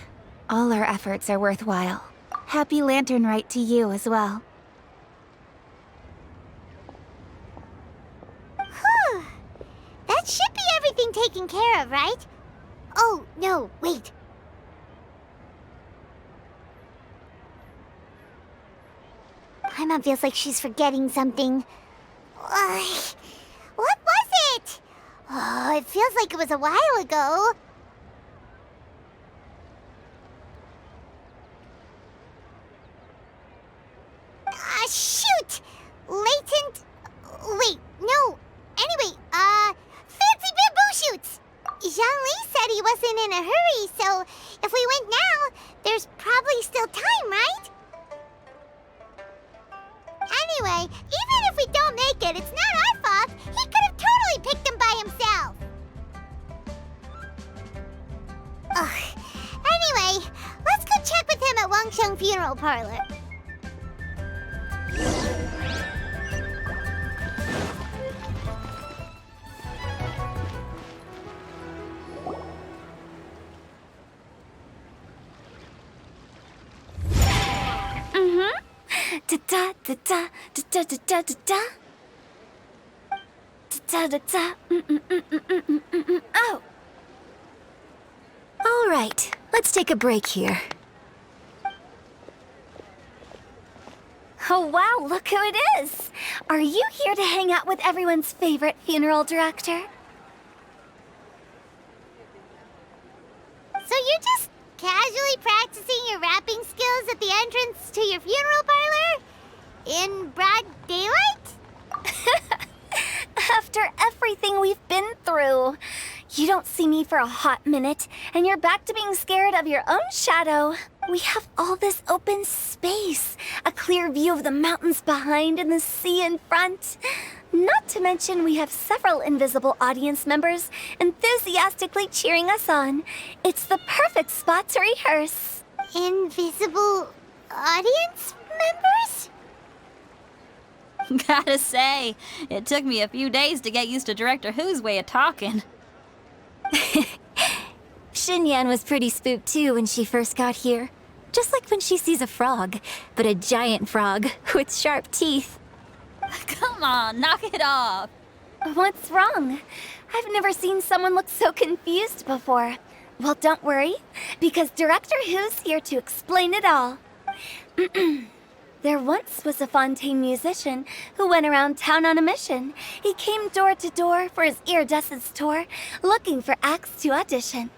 all our efforts are worthwhile. Happy Lantern Rite to you as well. Whew. That should be everything taken care of, right? Oh, no, wait. Paimon feels like she's forgetting something. What was it? Oh, it feels like it was a while ago. Shoot! Latent... Wait, no. Anyway, fancy bamboo shoots! Zhang-Li said he wasn't in a hurry, so if we went now, there's probably still time, right? Anyway, even if we don't make it, it's not our fault. He could have totally picked them by himself. Ugh. Anyway, let's go check with him at Wangsheng Funeral Parlor. Da da da da da da da da da da da. Oh. All right, let's take a break here. Oh wow, look who it is! Are you here to hang out with everyone's favorite funeral director? So you're just casually practicing your rapping skills at the entrance to your funeral parlor? In broad daylight? After everything we've been through, you don't see me for a hot minute, and you're back to being scared of your own shadow. We have all this open space, a clear view of the mountains behind and the sea in front. Not to mention we have several invisible audience members enthusiastically cheering us on. It's the perfect spot to rehearse. Invisible audience members? Gotta say, it took me a few days to get used to Director Who's way of talking. Xinyan was pretty spooked too when she first got here. Just like when she sees a frog, but a giant frog with sharp teeth. Come on, knock it off. What's wrong? I've never seen someone look so confused before. Well, don't worry, because Director Who's here to explain it all. There once was a Fontaine musician who went around town on a mission. He came door to door for his iridescence tour, looking for acts to audition.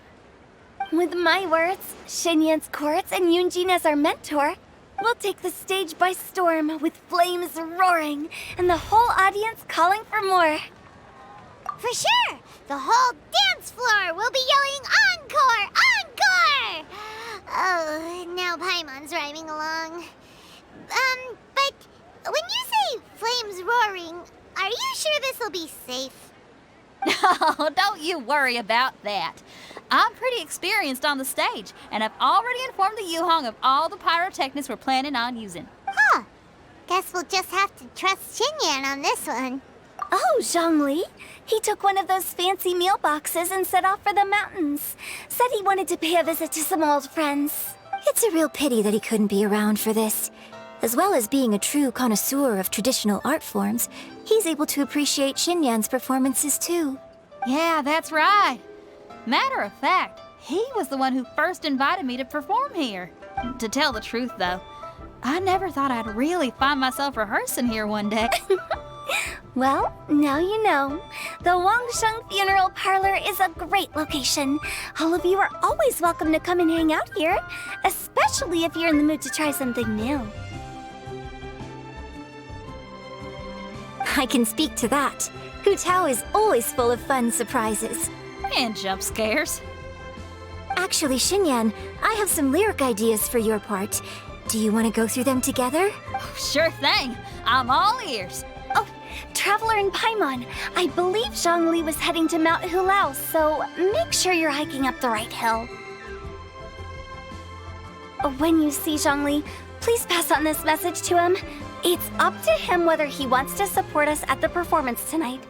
With my words, Shinyan's chorus, and Yunjin as our mentor, we'll take the stage by storm with flames roaring and the whole audience calling for more. For sure! The whole dance floor will be yelling encore! Encore! Oh, now Paimon's rhyming along. But when you say flames roaring, are you sure this'll be safe? No, don't you worry about that. I'm pretty experienced on the stage, and I've already informed the Yuhong of all the pyrotechnics we're planning on using. Huh. Guess we'll just have to trust Xinyan on this one. Oh, Zhongli. He took one of those fancy meal boxes and set off for the mountains. Said he wanted to pay a visit to some old friends. It's a real pity that he couldn't be around for this. As well as being a true connoisseur of traditional art forms, he's able to appreciate Xinyan's performances too. Yeah, that's right. Matter of fact, he was the one who first invited me to perform here. To tell the truth, though, I never thought I'd really find myself rehearsing here one day. Well, now you know. The Wangsheng Funeral Parlor is a great location. All of you are always welcome to come and hang out here, especially if you're in the mood to try something new. I can speak to that. Hu Tao is always full of fun surprises. And jump scares. Actually, Xinyan, I have some lyric ideas for your part. Do you want to go through them together? Sure thing. I'm all ears. Oh, Traveler in Paimon, I believe Zhongli was heading to Mount Hulao, so make sure you're hiking up the right hill. When you see Zhongli, please pass on this message to him. It's up to him whether he wants to support us at the performance tonight,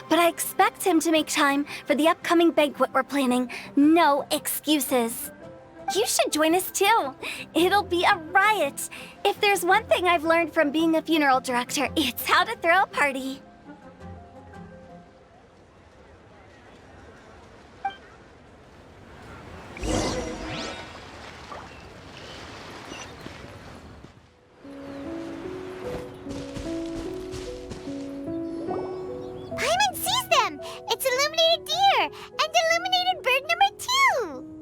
but I expect him to make time for the upcoming banquet we're planning. No excuses. You should join us too. It'll be a riot. If there's one thing I've learned from being a funeral director, it's how to throw a party. Paimon sees them! It's illuminated deer and illuminated bird number 2!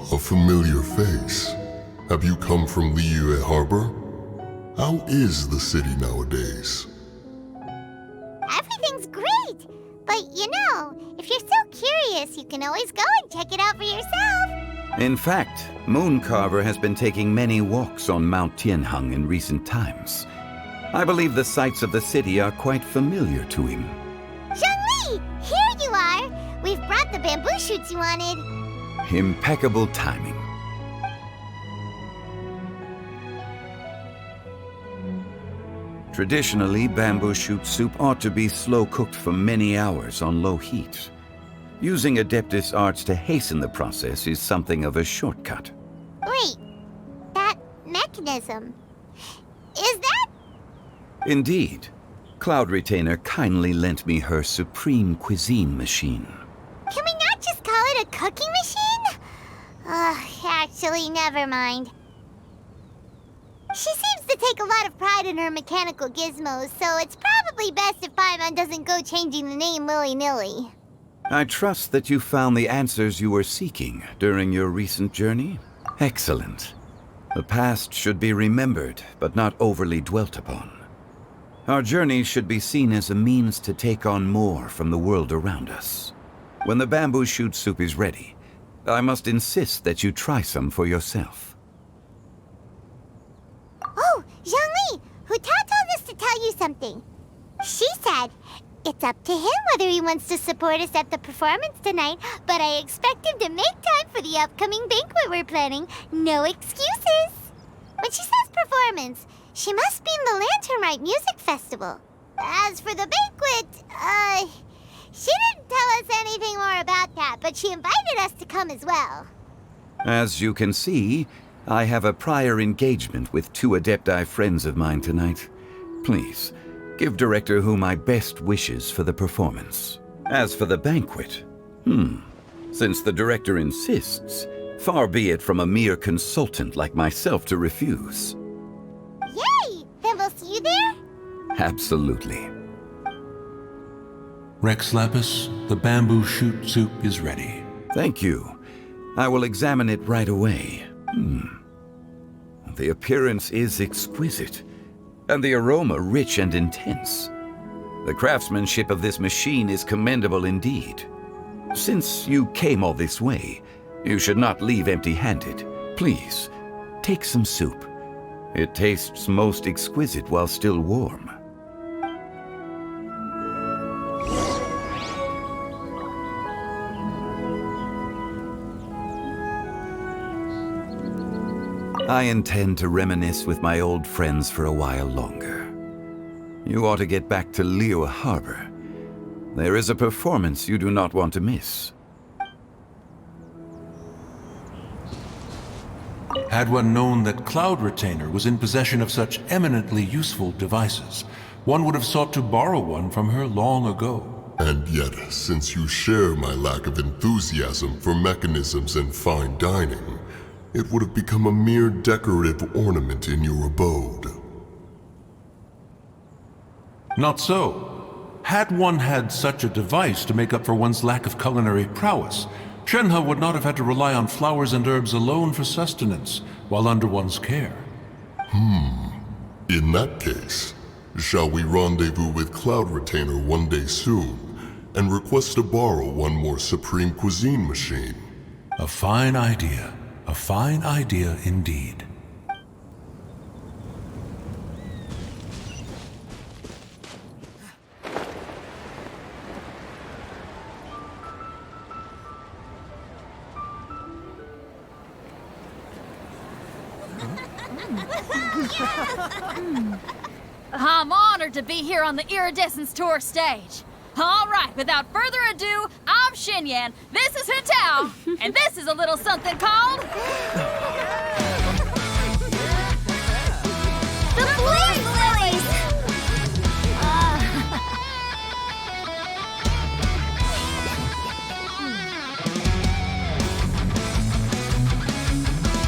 A familiar face. Have you come from Liyue Harbor? How is the city nowadays? Everything's great! But you know, if you're so curious, you can always go and check it out for yourself! In fact, Mooncarver has been taking many walks on Mount Tianheng in recent times. I believe the sights of the city are quite familiar to him. Zhongli! Here you are! We've brought the bamboo shoots you wanted. Impeccable timing. Traditionally, bamboo shoot soup ought to be slow-cooked for many hours on low heat. Using Adeptus arts to hasten the process is something of a shortcut. Wait, that mechanism, is that? Indeed. Cloud Retainer kindly lent me her supreme cuisine machine. Can we not just call it a cooking machine? Actually, never mind. She seems to take a lot of pride in her mechanical gizmos, so it's probably best if Paimon doesn't go changing the name willy-nilly. I trust that you found the answers you were seeking during your recent journey. Excellent. The past should be remembered, but not overly dwelt upon. Our journey should be seen as a means to take on more from the world around us. When the bamboo shoot soup is ready, I must insist that you try some for yourself. Oh, Zhongli! Hu Tao told us to tell you something. She said, it's up to him whether he wants to support us at the performance tonight, but I expect him to make time for the upcoming banquet we're planning. No excuses! When she says performance, she must mean the Lantern Rite Music Festival. As for the banquet, she didn't tell us anything more about that, but she invited us to come as well. As you can see, I have a prior engagement with 2 Adepti friends of mine tonight. Please, give Director Hu my best wishes for the performance. As for the banquet, Since the director insists, far be it from a mere consultant like myself to refuse. Yay! Then we'll see you there? Absolutely. Rex Lapis, the bamboo shoot soup is ready. Thank you. I will examine it right away. The appearance is exquisite, and the aroma rich and intense. The craftsmanship of this machine is commendable indeed. Since you came all this way, you should not leave empty-handed. Please, take some soup. It tastes most exquisite while still warm. I intend to reminisce with my old friends for a while longer. You ought to get back to Liyue Harbor. There is a performance you do not want to miss. Had one known that Cloud Retainer was in possession of such eminently useful devices, one would have sought to borrow one from her long ago. And yet, since you share my lack of enthusiasm for mechanisms and fine dining, it would have become a mere decorative ornament in your abode. Not so. Had one had such a device to make up for one's lack of culinary prowess, Shenhe would not have had to rely on flowers and herbs alone for sustenance while under one's care. In that case, shall we rendezvous with Cloud Retainer one day soon and request to borrow one more Supreme Cuisine machine? A fine idea. A fine idea indeed. I'm honored to be here on the Iridescence Tour stage. All right, without further ado, I'm Xinyan, this is Hintao, and this is a little something called... The Blaze Lilies!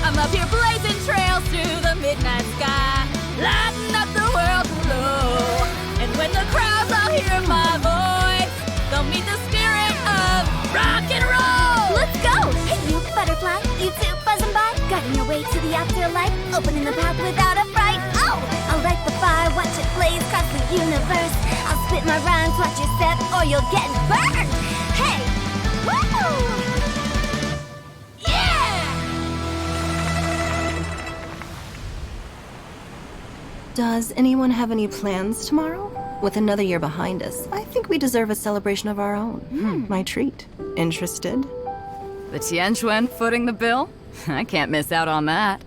I'm up here blazing trails through the midnight sky, lighting up the world below. And when the crowds all hear my voice, they'll meet the spirit of rock and roll. Let's go! Hey, you butterfly, you too buzzing by, guiding your way to the afterlife, opening the path without a fright. Oh, I'll light the fire, watch it blaze across the universe. I'll spit my rhymes, watch your step, or you'll get burned. Hey, woo! Does anyone have any plans tomorrow? With another year behind us, I think we deserve a celebration of our own. My treat. Interested? The Tianquan footing the bill? I can't miss out on that.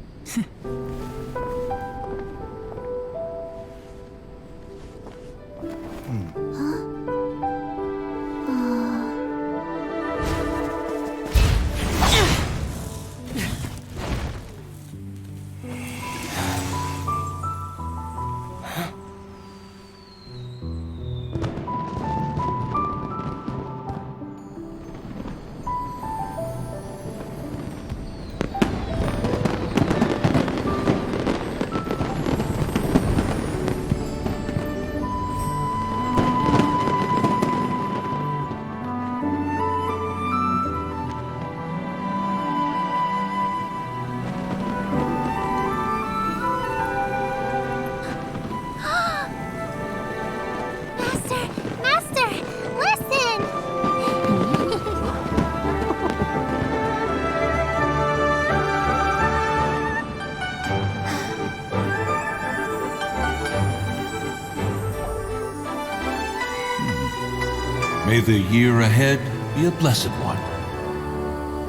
May the year ahead be a blessed one.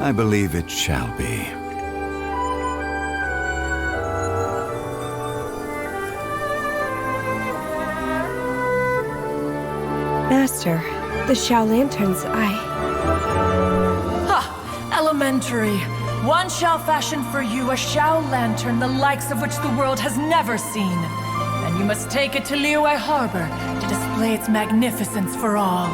I believe it shall be. Master, the Xiao Lanterns, Elementary. One shall fashion for you a Xiao Lantern the likes of which the world has never seen. And you must take it to Liyue Harbor to display its magnificence for all.